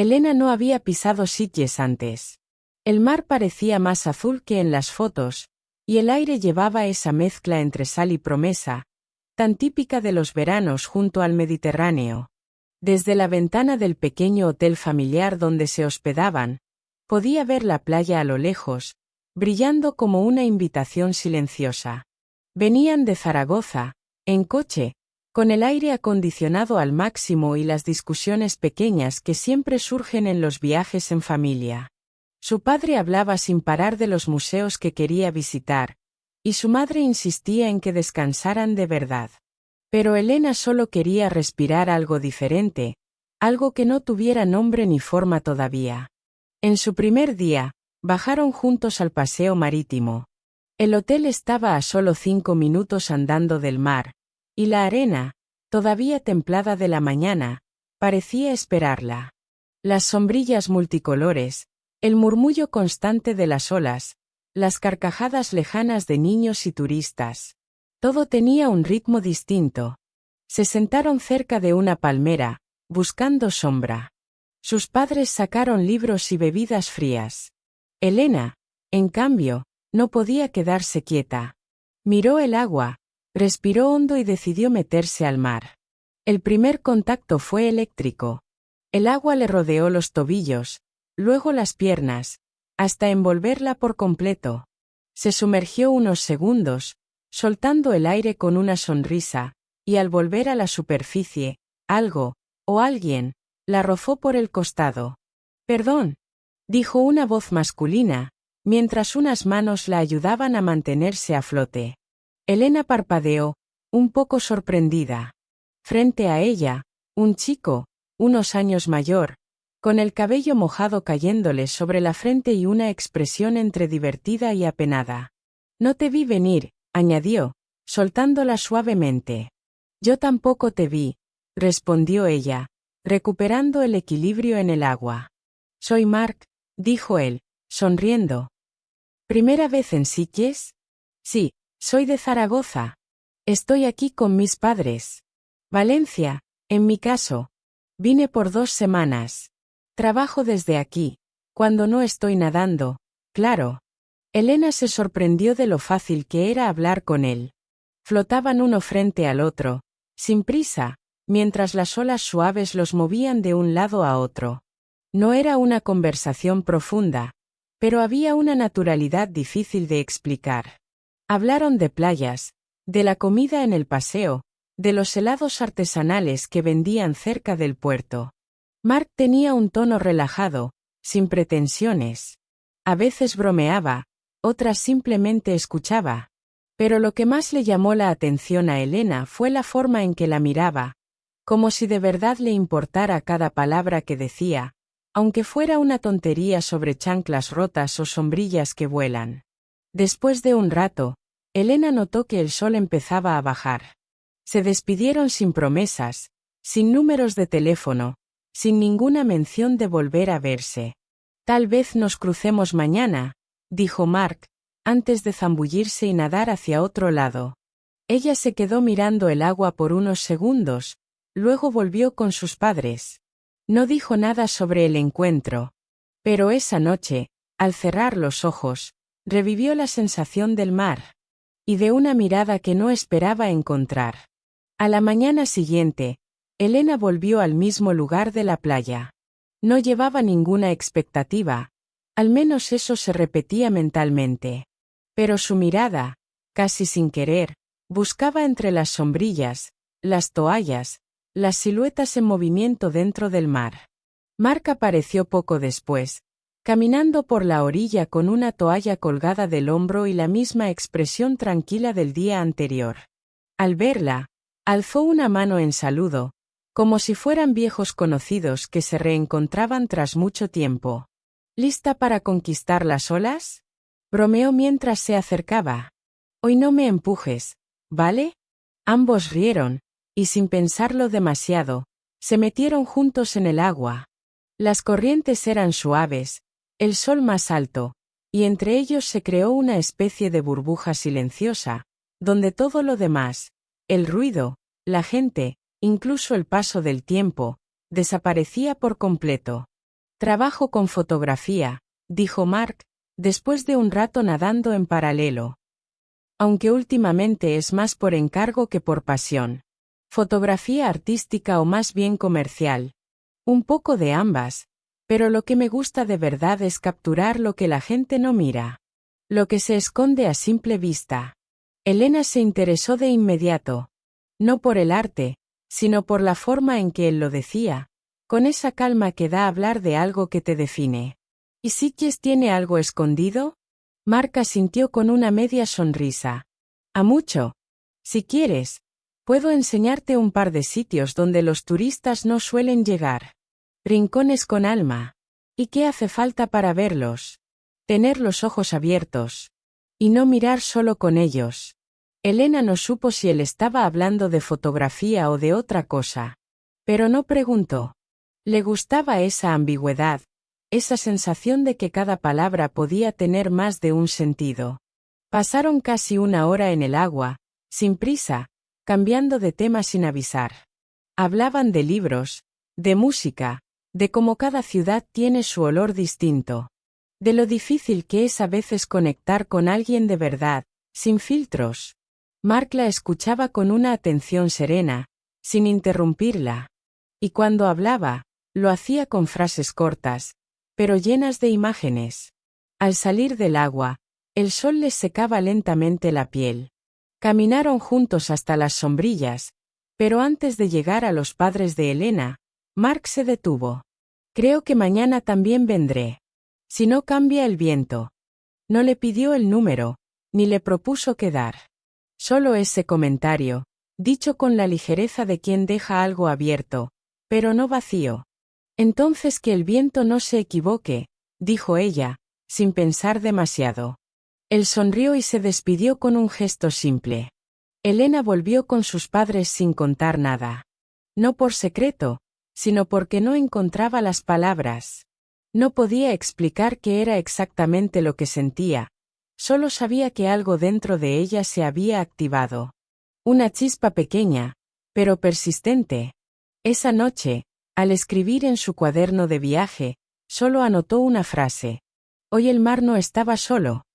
Elena no había pisado Sitges antes. El mar parecía más azul que en las fotos, y el aire llevaba esa mezcla entre sal y promesa, tan típica de los veranos junto al Mediterráneo. Desde la ventana del pequeño hotel familiar donde se hospedaban, podía ver la playa a lo lejos, brillando como una invitación silenciosa. Venían de Zaragoza, en coche, con el aire acondicionado al máximo y las discusiones pequeñas que siempre surgen en los viajes en familia. Su padre hablaba sin parar de los museos que quería visitar, y su madre insistía en que descansaran de verdad. Pero Elena solo quería respirar algo diferente, algo que no tuviera nombre ni forma todavía. En su primer día, bajaron juntos al paseo marítimo. El hotel estaba a solo 5 minutos andando del mar, y la arena, todavía templada de la mañana, parecía esperarla. Las sombrillas multicolores, el murmullo constante de las olas, las carcajadas lejanas de niños y turistas. Todo tenía un ritmo distinto. Se sentaron cerca de una palmera, buscando sombra. Sus padres sacaron libros y bebidas frías. Elena, en cambio, no podía quedarse quieta. Miró el agua, respiró hondo y decidió meterse al mar. El primer contacto fue eléctrico. El agua le rodeó los tobillos, luego las piernas, hasta envolverla por completo. Se sumergió unos segundos, soltando el aire con una sonrisa, y al volver a la superficie, algo, o alguien, la rozó por el costado. «Perdón», dijo una voz masculina, mientras unas manos la ayudaban a mantenerse a flote. Elena parpadeó, un poco sorprendida. Frente a ella, un chico, unos años mayor, con el cabello mojado cayéndole sobre la frente y una expresión entre divertida y apenada. «No te vi venir», añadió, soltándola suavemente. «Yo tampoco te vi», respondió ella, recuperando el equilibrio en el agua. «Soy Mark», dijo él, sonriendo. «¿Primera vez en Sitges?» «Sí, soy de Zaragoza. Estoy aquí con mis padres. Valencia, en mi caso. Vine por 2 semanas. Trabajo desde aquí, cuando no estoy nadando, claro». Elena se sorprendió de lo fácil que era hablar con él. Flotaban uno frente al otro, sin prisa, mientras las olas suaves los movían de un lado a otro. No era una conversación profunda, pero había una naturalidad difícil de explicar. Hablaron de playas, de la comida en el paseo, de los helados artesanales que vendían cerca del puerto. Mark tenía un tono relajado, sin pretensiones. A veces bromeaba, otras simplemente escuchaba. Pero lo que más le llamó la atención a Elena fue la forma en que la miraba, como si de verdad le importara cada palabra que decía, aunque fuera una tontería sobre chanclas rotas o sombrillas que vuelan. Después de un rato, Elena notó que el sol empezaba a bajar. Se despidieron sin promesas, sin números de teléfono, sin ninguna mención de volver a verse. «Tal vez nos crucemos mañana», dijo Mark, antes de zambullirse y nadar hacia otro lado. Ella se quedó mirando el agua por unos segundos, luego volvió con sus padres. No dijo nada sobre el encuentro. Pero esa noche, al cerrar los ojos, revivió la sensación del mar. Y de una mirada que no esperaba encontrar. A la mañana siguiente, Elena volvió al mismo lugar de la playa. No llevaba ninguna expectativa, al menos eso se repetía mentalmente. Pero su mirada, casi sin querer, buscaba entre las sombrillas, las toallas, las siluetas en movimiento dentro del mar. Mark apareció poco después, caminando por la orilla con una toalla colgada del hombro y la misma expresión tranquila del día anterior. Al verla, alzó una mano en saludo, como si fueran viejos conocidos que se reencontraban tras mucho tiempo. «¿Lista para conquistar las olas?», bromeó mientras se acercaba. «Hoy no me empujes, ¿vale?». Ambos rieron, y sin pensarlo demasiado, se metieron juntos en el agua. Las corrientes eran suaves, el sol más alto, y entre ellos se creó una especie de burbuja silenciosa, donde todo lo demás, el ruido, la gente, incluso el paso del tiempo, desaparecía por completo. Trabajo con fotografía, dijo Mark, después de un rato nadando en paralelo. Aunque últimamente es más por encargo que por pasión. Fotografía artística o más bien comercial. Un poco de ambas, pero lo que me gusta de verdad es capturar lo que la gente no mira. Lo que se esconde a simple vista. Elena se interesó de inmediato. No por el arte, sino por la forma en que él lo decía, con esa calma que da hablar de algo que te define. ¿Y Sitges tiene algo escondido? Mark asintió con una media sonrisa. ¿A mucho? Si quieres, puedo enseñarte un par de sitios donde los turistas no suelen llegar. Rincones con alma. ¿Y qué hace falta para verlos? Tener los ojos abiertos. Y no mirar solo con ellos. Elena no supo si él estaba hablando de fotografía o de otra cosa. Pero no preguntó. Le gustaba esa ambigüedad, esa sensación de que cada palabra podía tener más de un sentido. Pasaron casi una hora en el agua, sin prisa, cambiando de tema sin avisar. Hablaban de libros, de música, de cómo cada ciudad tiene su olor distinto. De lo difícil que es a veces conectar con alguien de verdad, sin filtros. Mark la escuchaba con una atención serena, sin interrumpirla. Y cuando hablaba, lo hacía con frases cortas, pero llenas de imágenes. Al salir del agua, el sol les secaba lentamente la piel. Caminaron juntos hasta las sombrillas, pero antes de llegar a los padres de Elena, Mark se detuvo. Creo que mañana también vendré. Si no cambia el viento. No le pidió el número, ni le propuso quedar. Solo ese comentario, dicho con la ligereza de quien deja algo abierto, pero no vacío. Entonces que el viento no se equivoque, dijo ella, sin pensar demasiado. Él sonrió y se despidió con un gesto simple. Elena volvió con sus padres sin contar nada. No por secreto, sino porque no encontraba las palabras. No podía explicar qué era exactamente lo que sentía. Solo sabía que algo dentro de ella se había activado. Una chispa pequeña, pero persistente. Esa noche, al escribir en su cuaderno de viaje, solo anotó una frase. Hoy el mar no estaba solo.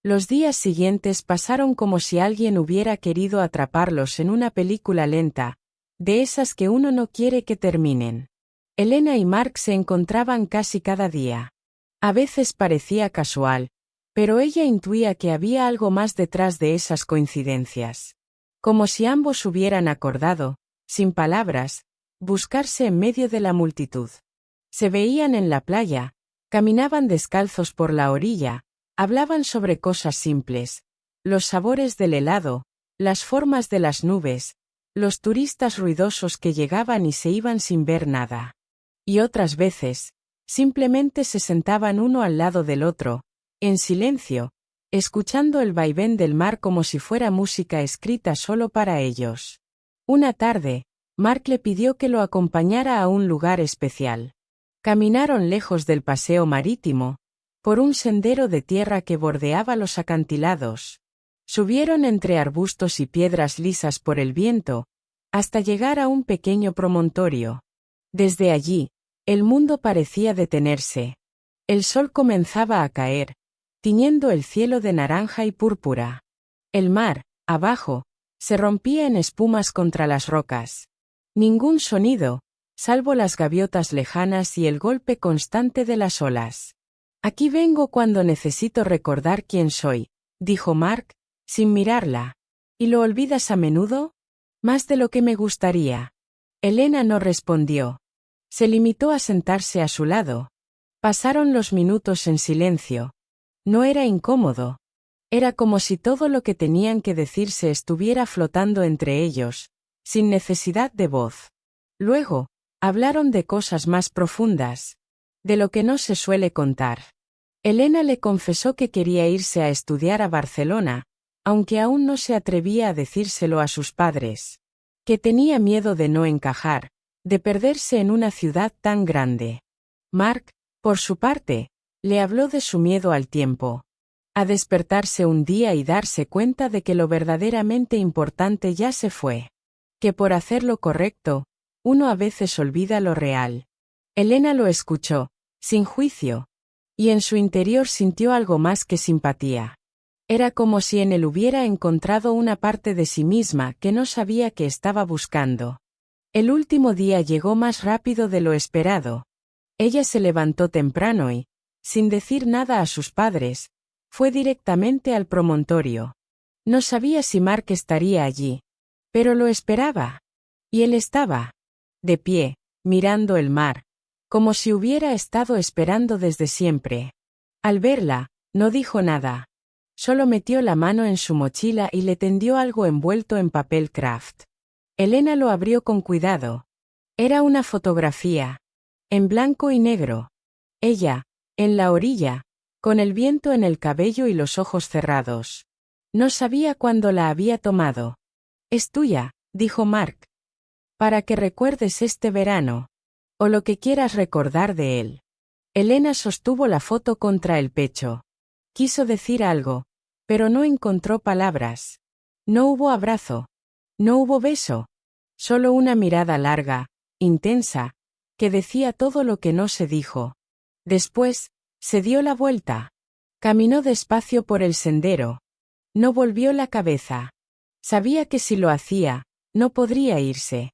Los días siguientes pasaron como si alguien hubiera querido atraparlos en una película lenta, de esas que uno no quiere que terminen. Elena y Mark se encontraban casi cada día. A veces parecía casual, pero ella intuía que había algo más detrás de esas coincidencias. Como si ambos hubieran acordado, sin palabras, buscarse en medio de la multitud. Se veían en la playa, caminaban descalzos por la orilla, hablaban sobre cosas simples, los sabores del helado, las formas de las nubes, los turistas ruidosos que llegaban y se iban sin ver nada. Y otras veces, simplemente se sentaban uno al lado del otro, en silencio, escuchando el vaivén del mar como si fuera música escrita solo para ellos. Una tarde, Mark le pidió que lo acompañara a un lugar especial. Caminaron lejos del paseo marítimo, por un sendero de tierra que bordeaba los acantilados. Subieron entre arbustos y piedras lisas por el viento, hasta llegar a un pequeño promontorio. Desde allí, el mundo parecía detenerse. El sol comenzaba a caer, tiñendo el cielo de naranja y púrpura. El mar, abajo, se rompía en espumas contra las rocas. Ningún sonido, salvo las gaviotas lejanas y el golpe constante de las olas. Aquí vengo cuando necesito recordar quién soy, dijo Mark, sin mirarla. ¿Y lo olvidas a menudo? Más de lo que me gustaría. Elena no respondió. Se limitó a sentarse a su lado. Pasaron los minutos en silencio. No era incómodo. Era como si todo lo que tenían que decirse estuviera flotando entre ellos, sin necesidad de voz. Luego, hablaron de cosas más profundas, de lo que no se suele contar. Elena le confesó que quería irse a estudiar a Barcelona, aunque aún no se atrevía a decírselo a sus padres. Que tenía miedo de no encajar, de perderse en una ciudad tan grande. Mark, por su parte, le habló de su miedo al tiempo. A despertarse un día y darse cuenta de que lo verdaderamente importante ya se fue. Que por hacer lo correcto, uno a veces olvida lo real. Elena lo escuchó, sin juicio. Y en su interior sintió algo más que simpatía. Era como si en él hubiera encontrado una parte de sí misma que no sabía que estaba buscando. El último día llegó más rápido de lo esperado. Ella se levantó temprano y, sin decir nada a sus padres, fue directamente al promontorio. No sabía si Mark estaría allí, pero lo esperaba. Y él estaba, de pie, mirando el mar, como si hubiera estado esperando desde siempre. Al verla, no dijo nada. Solo metió la mano en su mochila y le tendió algo envuelto en papel craft. Elena lo abrió con cuidado. Era una fotografía. En blanco y negro. Ella, en la orilla, con el viento en el cabello y los ojos cerrados. No sabía cuándo la había tomado. «Es tuya», dijo Mark. «Para que recuerdes este verano. O lo que quieras recordar de él». Elena sostuvo la foto contra el pecho. Quiso decir algo, pero no encontró palabras. No hubo abrazo. No hubo beso. Solo una mirada larga, intensa, que decía todo lo que no se dijo. Después, se dio la vuelta. Caminó despacio por el sendero. No volvió la cabeza. Sabía que si lo hacía, no podría irse.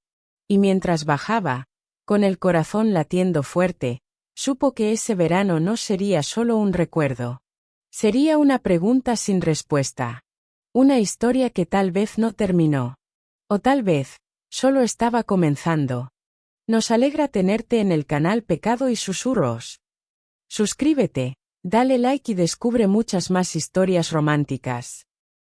Y mientras bajaba, con el corazón latiendo fuerte, supo que ese verano no sería solo un recuerdo. Sería una pregunta sin respuesta. Una historia que tal vez no terminó. O tal vez, solo estaba comenzando. Nos alegra tenerte en el canal Pecado y Susurros. Suscríbete, dale like y descubre muchas más historias románticas.